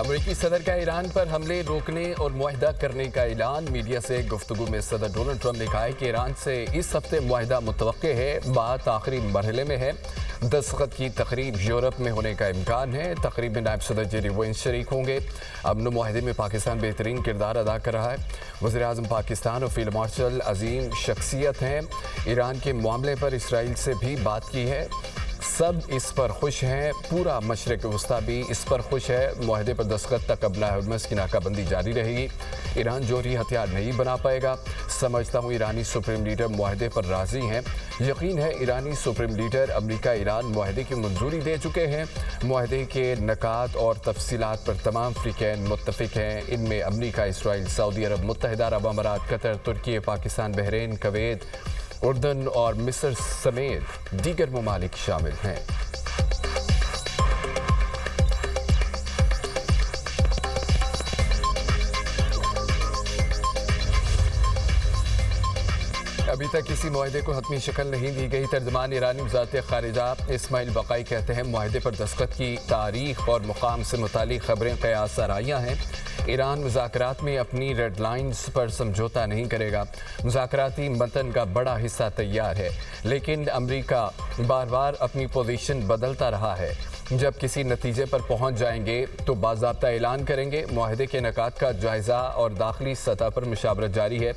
امریکی صدر کا ایران پر حملے روکنے اور معاہدہ کرنے کا اعلان۔ میڈیا سے گفتگو میں صدر ڈونلڈ ٹرمپ نے کہا ہے کہ ایران سے اس ہفتے معاہدہ متوقع ہے، بات آخری مرحلے میں ہے۔ دستخط کی تقریب یورپ میں ہونے کا امکان ہے۔ تقریب میں نائب صدر جیڈی وینس شریک ہوں گے۔ امن معاہدے میں پاکستان بہترین کردار ادا کر رہا ہے۔ وزیر اعظم پاکستان اور فیلڈ مارشل عظیم شخصیت ہیں۔ ایران کے معاملے پر اسرائیل سے بھی بات کی ہے، سب اس پر خوش ہیں، پورا مشرق وسطی بھی اس پر خوش ہے۔ معاہدے پر دستخط تک ابنائے ہرمز کی ناکہ بندی جاری رہے گی۔ ایران جوہری ہتھیار نہیں بنا پائے گا۔ سمجھتا ہوں ایرانی سپریم لیڈر معاہدے پر راضی ہیں۔ یقین ہے ایرانی سپریم لیڈر امریکہ ایران معاہدے کی منظوری دے چکے ہیں۔ معاہدے کے نکات اور تفصیلات پر تمام فریقین متفق ہیں۔ ان میں امریکہ، اسرائیل، سعودی عرب، متحدہ عرب امارات، قطر، ترکی، پاکستان، بحرین، کویت، اردن اور مصر سمیت دیگر ممالک شامل ہیں۔ ابھی تک کسی معاہدے کو حتمی شکل نہیں دی گئی۔ ترجمان ایرانی وزارت خارجہ اسماعیل بقائی کہتے ہیں معاہدے پر دستخط کی تاریخ اور مقام سے متعلق خبریں قیاس آرائیاں ہیں۔ ایران مذاکرات میں اپنی ریڈ لائنز پر سمجھوتا نہیں کرے گا۔ مذاکراتی متن کا بڑا حصہ تیار ہے، لیکن امریکہ بار بار اپنی پوزیشن بدلتا رہا ہے۔ جب کسی نتیجے پر پہنچ جائیں گے تو باضابطہ اعلان کریں گے۔ معاہدے کے نکات کا جائزہ اور داخلی سطح پر مشاورت جاری ہے۔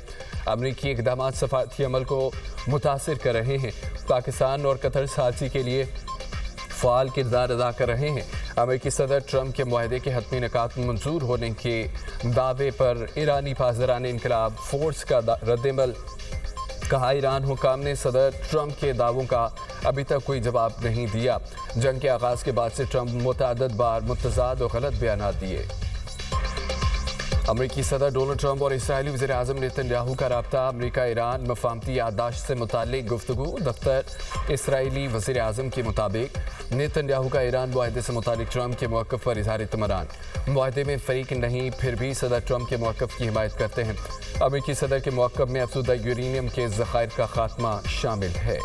امریکی اقدامات سفارتی عمل کو متاثر کر رہے ہیں۔ پاکستان اور قطر ثالثی کے لیے فعال کردار ادا کر رہے ہیں۔ امریکی صدر ٹرمپ کے معاہدے کے حتمی نکات منظور ہونے کے دعوے پر ایرانی پاسداران انقلاب فورس کا رد عمل۔ کہا ایران حکام نے صدر ٹرمپ کے دعووں کا ابھی تک کوئی جواب نہیں دیا۔ جنگ کے آغاز کے بعد سے ٹرمپ متعدد بار متضاد اور غلط بیانات دیے۔ امریکی صدر ڈونلڈ ٹرمپ اور اسرائیلی وزیر اعظم نیتن یاہو کا رابطہ۔ امریکہ ایران مفاہمتی یادداشت سے متعلق گفتگو۔ دفتر اسرائیلی وزیر اعظم کے مطابق نیتن یاہو کا ایران معاہدے سے متعلق ٹرمپ کے موقف پر اظہار اطمینان۔ معاہدے میں فریق نہیں، پھر بھی صدر ٹرمپ کے موقف کی حمایت کرتے ہیں۔ امریکی صدر کے موقف میں افزودہ یورینیم کے ذخائر کا خاتمہ شامل ہے۔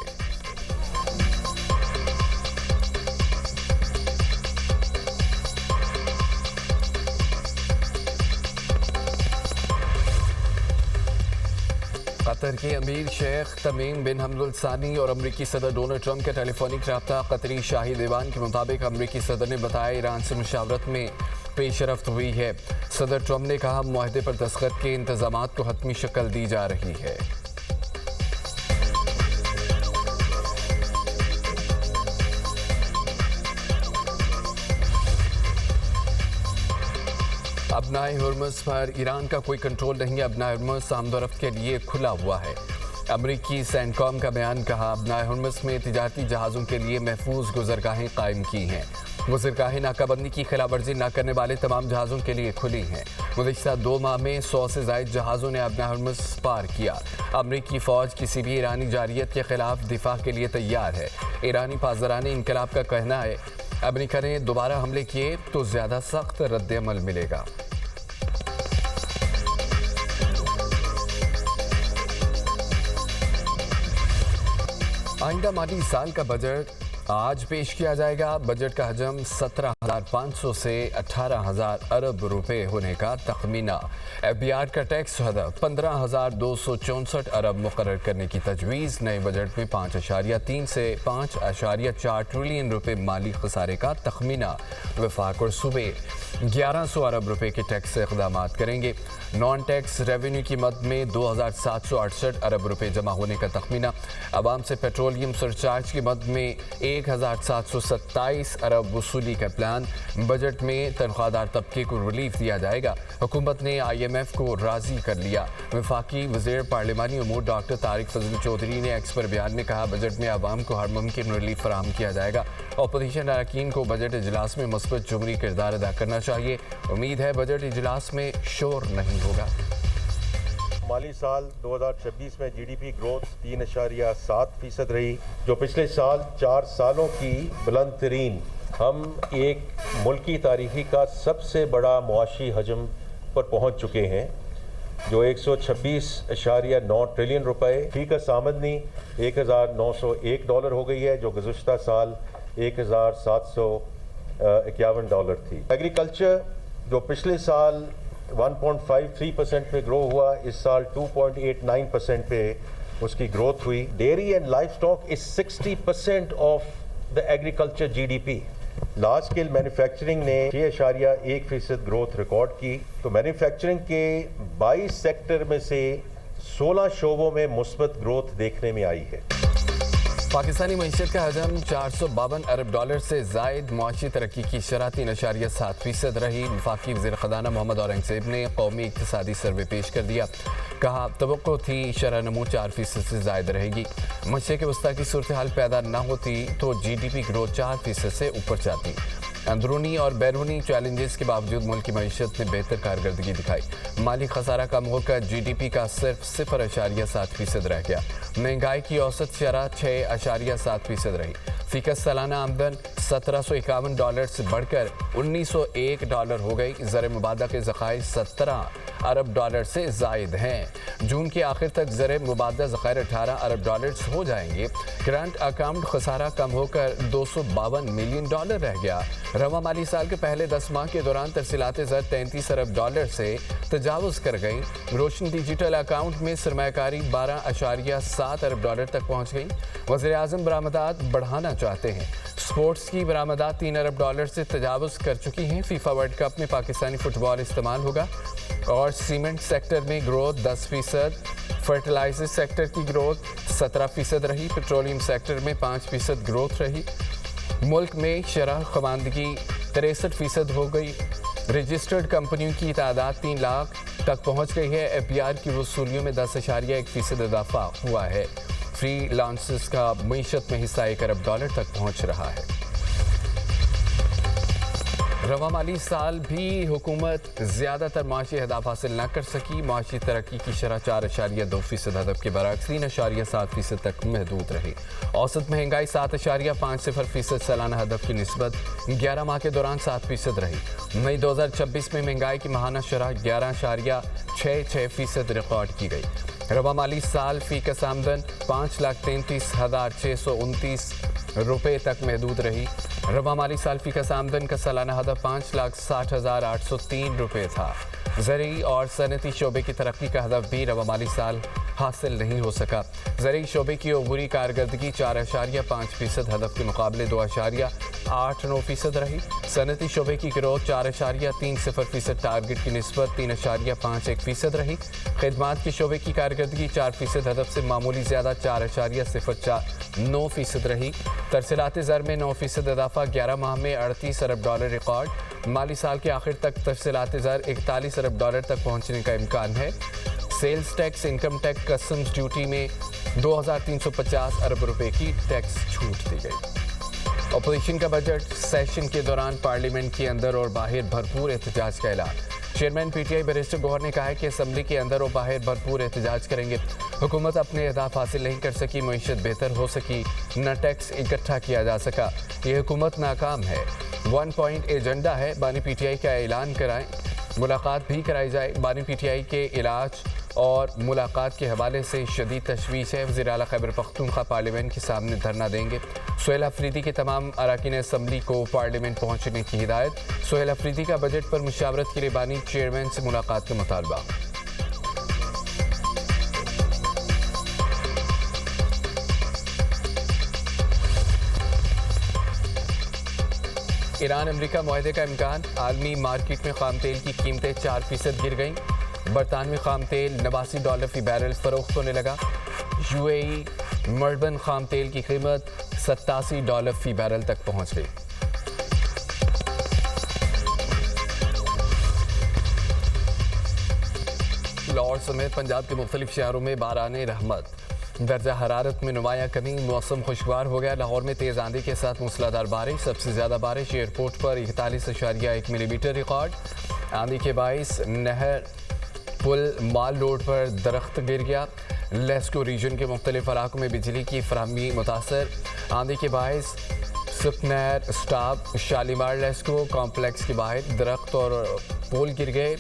قطر کے امیر شیخ تمیم بن حمد الثانی اور امریکی صدر ڈونلڈ ٹرمپ کا ٹیلی فونک رابطہ۔ قطری شاہی دیوان کے مطابق امریکی صدر نے بتایا ایران سے مشاورت میں پیش رفت ہوئی ہے۔ صدر ٹرمپ نے کہا معاہدے پر دستخط کے انتظامات کو حتمی شکل دی جا رہی ہے۔ ابنائے ہرمز پر ایران کا کوئی کنٹرول نہیں۔ ابنائے ہرمز آمد و رفت کے لیے کھلا ہوا ہے۔ امریکی سینٹکام کا بیان کہا ابنائے ہرمز میں تجارتی جہازوں کے لیے محفوظ گزرگاہیں قائم کی ہیں۔ گزرگاہیں ناکہ بندی کی خلاف ورزی نہ کرنے والے تمام جہازوں کے لیے کھلی ہیں۔ گزشتہ 2 ماہ میں 100 سے زائد جہازوں نے ابنائے ہرمز پار کیا۔ امریکی فوج کسی بھی ایرانی جارحیت کے خلاف دفاع کے لیے تیار ہے۔ ایرانی پاسداران انقلاب کا کہنا ہے امریکہ نے دوبارہ حملے کیے تو زیادہ سخت رد عمل ملے گا۔ آئندہ مالی سال کا بجٹ آج پیش کیا جائے گا۔ بجٹ کا حجم 17,500 سے 18,000 ارب روپے ہونے کا تخمینہ۔ ایف بی آر کا ٹیکس ہدف 15,264 ارب مقرر کرنے کی تجویز۔ نئے بجٹ میں 5.3 سے 5.4 ٹریلین روپے مالی خسارے کا تخمینہ۔ وفاق اور صوبے 1,100 ارب روپے کے ٹیکس سے اقدامات کریں گے۔ نان ٹیکس ریونیو کی مد میں 2,768 ارب روپے جمع ہونے کا تخمینہ۔ عوام سے پیٹرولیم سرچارج کی مد میں 1,727 ارب وصولی کا پلان۔ بجٹ میں تنخواہ دار طبقے کو ریلیف دیا جائے گا۔ حکومت نے آئی ایم ایف کو راضی کر لیا۔ وفاقی وزیر پارلیمانی امور ڈاکٹر طارق فضل چودھری نے ایکس پر بیان میں کہا بجٹ میں عوام کو ہر ممکن ریلیف فراہم کیا جائے گا۔ اپوزیشن اراکین کو بجٹ اجلاس میں مثبت جمہوری کردار ادا کرنا چاہیے۔ امید ہے بجٹ اجلاس میں شور نہیں ہوگا۔ مالی سال 2026 میں جی ڈی پی گروتھ 3.7% رہی، جو پچھلے سال 4 سالوں کی بلند ترین۔ ہم ایک ملکی تاریخی کا سب سے بڑا معاشی حجم پر پہنچ چکے ہیں، جو 126.9 ٹریلین روپے۔ فی کس آمدنی $1,901 ہو گئی ہے، جو گزشتہ سال $1,751 تھی۔ ایگریکلچر جو پچھلے سال 1.53% پہ گرو ہوا، اس سال 2.89% پہ اس کی گروتھ ہوئی. Dairy and livestock is 60% of the agriculture G D P. Large scale manufacturing نے 6.1% گروتھ ریکارڈ کی. تو مینوفیکچرنگ کے 22 سیکٹر میں سے 16 شعبوں میں مثبت گروتھ دیکھنے میں آئی ہے. پاکستانی معیشت کا حجم 452 ارب ڈالر سے زائد. معاشی ترقی کی شرح 3.7% رہی. وفاقی وزیر خزانہ محمد اورنگزیب نے قومی اقتصادی سروے پیش کر دیا. کہا توقع تھی شرح نمو 4% سے زائد رہے گی. مشرق وسطیٰ کی صورتحال پیدا نہ ہوتی تو جی ڈی پی گروتھ 4% سے اوپر جاتی. اندرونی اور بیرونی چیلنجز کے باوجود ملک کی معیشت نے بہتر کارکردگی دکھائی. مالی خسارہ کم ہو کر جی ڈی پی کا صرف 0.7% رہ گیا. مہنگائی کی اوسط شرح 6.7% رہی. فیکس سالانہ آمدن $1751 سے بڑھ کر $1901 ہو گئی. زر مبادلہ کے ذخائر 17 ارب ڈالر سے زائد ہیں. جون کے آخر تک زر مبادلہ ذخائر 18 ارب ڈالر ہو جائیں گے. کرنٹ اکاؤنٹ خسارہ کم ہو کر $252 ملین رہ گیا. رواں مالی سال کے پہلے 10 ماہ کے دوران ترسیلات زر 33 ارب ڈالر سے تجاوز کر گئیں. روشن ڈیجیٹل اکاؤنٹ میں سرمایہ کاری 12.7 ارب ڈالر تک پہنچ گئی. وزیر اعظم برآمدات بڑھانا چاہتے ہیں. سپورٹس کی برآمدات 3 ارب ڈالر سے تجاوز کر چکی ہیں. فیفا ورلڈ کپ میں پاکستانی فٹ بال استعمال ہوگا. اور سیمنٹ سیکٹر میں گروتھ 10%. فرٹیلائزر سیکٹر کی گروتھ 17% رہی. پیٹرولیم سیکٹر میں 5% گروتھ رہی. ملک میں شرح خواندگی 63% ہو گئی. رجسٹرڈ کمپنیوں کی تعداد 3 لاکھ تک پہنچ گئی ہے. ایف بی آر کی وصولیوں میں 10.1% اضافہ ہوا ہے. فری لانسز کا معیشت میں حصہ 1 ارب ڈالر تک پہنچ رہا ہے. رواں مالی سال بھی حکومت زیادہ تر معاشی اہداف حاصل نہ کر سکی. معاشی ترقی کی شرح 4.2% ہدف کے برعکس 3.7% تک محدود رہی. اوسط مہنگائی 7.50% سالانہ ہدف کی نسبت 11 ماہ کے دوران 7% رہی. مئی 2026 میں مہنگائی کی ماہانہ شرح 11.66% ریکارڈ کی گئی. رواں مالی سال فی کس آمدن 5,33,629 روپے تک محدود رہی. رواں مالی سال فی کس آمدن کا سالانہ ہدف 5,60,803 روپے تھا. زرعی اور صنعتی شعبے کی ترقی کا ہدف بھی رواں مالی سال حاصل نہیں ہو سکا. زرعی شعبے کی عبوری کارکردگی 4.5% ہدف کے مقابلے 2.89% رہی. صنعتی شعبے کی گروتھ 4.30% ٹارگٹ کی نسبت 3.51% رہی. خدمات کے شعبے کی کارکردگی 4% ہدف سے معمولی زیادہ 4.09% رہی. ترسیلات زر میں 9% اضافہ 11 ماہ میں 38 ارب ڈالر ریکارڈ. مالی سال کے آخر تک ترسیلات زر 41 ارب ڈالر تک پہنچنے کا امکان ہے. Sales tax, income tax, customs duty میں 2,350 ارب روپے کی ٹیکس چھوٹ دی گئی. اپوزیشن کا بجٹ سیشن کے دوران پارلیمنٹ کے اندر اور باہر بھرپور احتجاج کا اعلان. Chairman P T I barrister Gohar نے کہا ہے کہ اسمبلی کے اندر اور باہر بھرپور احتجاج کریں گے. حکومت اپنے اہداف حاصل نہیں کر سکی. معیشت بہتر ہو سکی نہ ٹیکس اکٹھا کیا جا سکا. یہ حکومت ناکام ہے. 1 پوائنٹ ایجنڈا ہے. بانی پی ٹی آئی کا اعلان کرائیں. ملاقات بھی کرائی جائے. بانی پی ٹی آئی کے علاج اور ملاقات کے حوالے سے شدید تشویش ہے. وزیر اعلیٰ خیبر پختونخوا پارلیمنٹ کے سامنے دھرنا دیں گے. سہیل افریدی کے تمام اراکین اسمبلی کو پارلیمنٹ پہنچنے کی ہدایت. سہیل افریدی کا بجٹ پر مشاورت کے لیے بانی چیئرمین سے ملاقات کا مطالبہ. ایران امریکہ معاہدے کا امکان. عالمی مارکیٹ میں خام تیل کی قیمتیں 4% گر گئیں. برطانوی خام تیل $89 فی بیرل فروخت ہونے لگا. یو اے ای مربن خام تیل کی قیمت $87 فی بیرل تک پہنچ گئی. لاہور سمیت پنجاب کے مختلف شہروں میں باران رحمت. درجہ حرارت میں نمایاں کمی. موسم خوشگوار ہو گیا. لاہور میں تیز آندھی کے ساتھ موسلادھار بارش. سب سے زیادہ بارش ایئرپورٹ پر 41.1 ملی میٹر ریکارڈ. آندھی کے باعث نہر پل مال روڈ پر درخت گر گیا. لیسکو ریجن کے مختلف علاقوں میں بجلی کی فراہمی متاثر. آندھی کے باعث سکنیر اسٹاپ شالیمار لیسکو کمپلیکس کے باہر درخت اور پول گر گئے.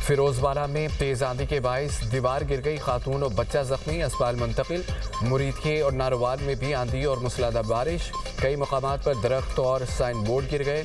فیروز والا میں تیز آندھی کے باعث دیوار گر گئی. خاتون اور بچہ زخمی. اسپتال منتقل. مریدکے اور ناروال میں بھی آندھی اور موسلادھار بارش. کئی مقامات پر درخت اور سائن بورڈ گر گئے.